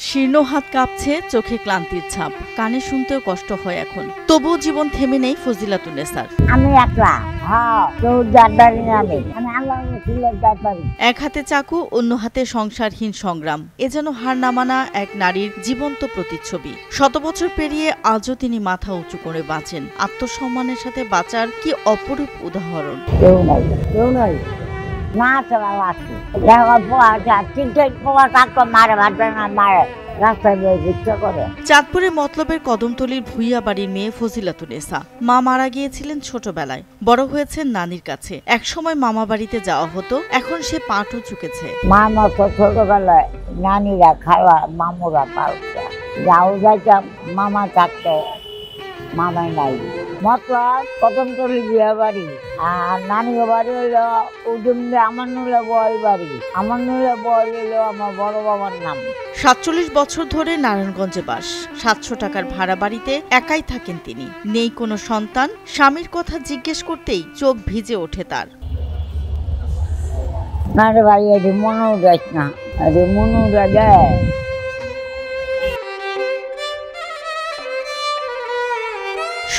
শীর্ণ হাত কাঁপছে, চোখে ক্লান্তির ছাপ, কানে শুনতেও কষ্ট হয় এখন। তবুও জীবন থেমে নেই ফজিলাতুন্নেসার। আমি একলা এক হাতে চাকু, অন্য হাতে সংসারহীন সংগ্রাম। এ যেন হার না মানা এক নারীর জীবন্ত প্রতিচ্ছবি। 100 বছর পেরিয়ে আজও তিনি মাথা উঁচু করে বাঁচেন। আত্মসম্মানের সাথে বাঁচার কি অপরূপ উদাহরণ। কেউ নাই না চলা আছে মারে মারে চাঁদপুরের মতলবের কদমতলীর ভুইয়া বাড়ির মেয়ে ফজিলাতুন্নেসা। মা মারা গিয়েছিলেন ছোটবেলায়, বড় হয়েছেন নানির কাছে। একসময় মামা বাড়িতে যাওয়া হতো, এখন সে পাটও চুকেছে। মা মতো ছোটবেলায় নানিরা খাওয়া মামুরা পালছে, যাও যাইতাম মামা থাকতে, মামাই নাই। মতলব কদমতলী বিয়া বাড়ি, আর নানির বাড়ি হইলো উজুমে আমার নুলে বয় বাড়ি। আমার নুলে বয় হইলো আমার বড় বাবার নাম। 47 বছর ধরে নারায়ণগঞ্জে বাস। 700 টাকার ভাড়া বাড়িতে একাই থাকেন তিনি। নেই কোনো সন্তান। স্বামীর কথা জিজ্ঞেস করতেই চোখ ভিজে ওঠে তার। না রে ভাই, এটি মনে উঠাস না, এটি মনে উঠা দেয়।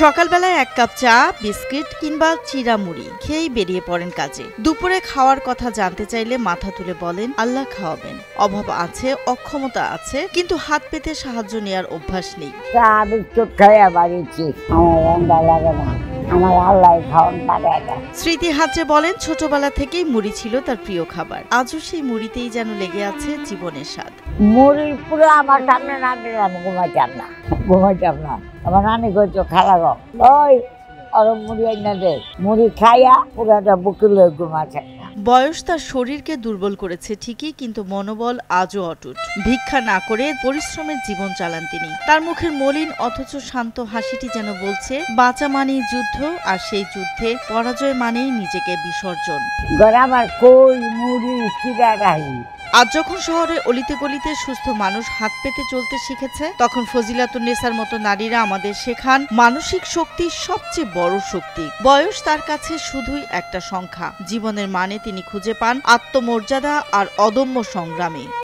সকালবেলায় 1 কাপ চা, বিস্কিট কিংবা চিরা মুড়ি খেয়েই বেরিয়ে পড়েন কাজে। দুপুরে খাওয়ার কথা জানতে চাইলে মাথা তুলে বলেন, আল্লাহ খাওয়াবেন। অভাব আছে, অক্ষমতা আছে, কিন্তু হাত পেতে সাহায্য নেওয়ার অভ্যাস নেই। চা বিস্কুট খাইয়া বাড়িছি, আমার রান্না লাগে না, আমার আল্লাহ খাওয়ান পারে। স্মৃতি হাজরে বলেন, ছোটবেলা থেকেই মুড়ি ছিল তার প্রিয় খাবার। আজও সেই মুড়িতেই যেন লেগে আছে জীবনের স্বাদ। মুড়ি পুরো আমার সামনে না দিলে আমি ঘুমাইতাম না। আমার নানি কইতো খালা গো, ওই আর মুড়ি আইনা দে। মুড়ি খাইয়া পুরাটা বুকে লয়ে ঘুমাচ্ছে। বয়স তার শরীরকে দুর্বল করেছে ঠিকই, কিন্তু মনোবল আজও অটুট। ভিক্ষা না করে পরিশ্রমের জীবন চালান তিনি। তার মুখের মলিন অথচ শান্ত হাসিটি যেন বলছে, বাঁচা মানেই যুদ্ধ, আর সেই যুদ্ধে পরাজয় মানেই নিজেকে বিসর্জন। আমার কই মুড়ি চিরা রাহি। আজ যখন শহরে অলিতে গলিতে সুস্থ মানুষ হাত পেতে চলতে শিখেছে, তখন ফজিলাতুন্নেসার মতো নারীরা আমাদের শেখান, মানসিক শক্তি সবচেয়ে বড় শক্তি। বয়স তার কাছে শুধুই একটা সংখ্যা। জীবনের মানে তিনি খুঁজে পান আত্মমর্যাদা আর অদম্য সংগ্রামে।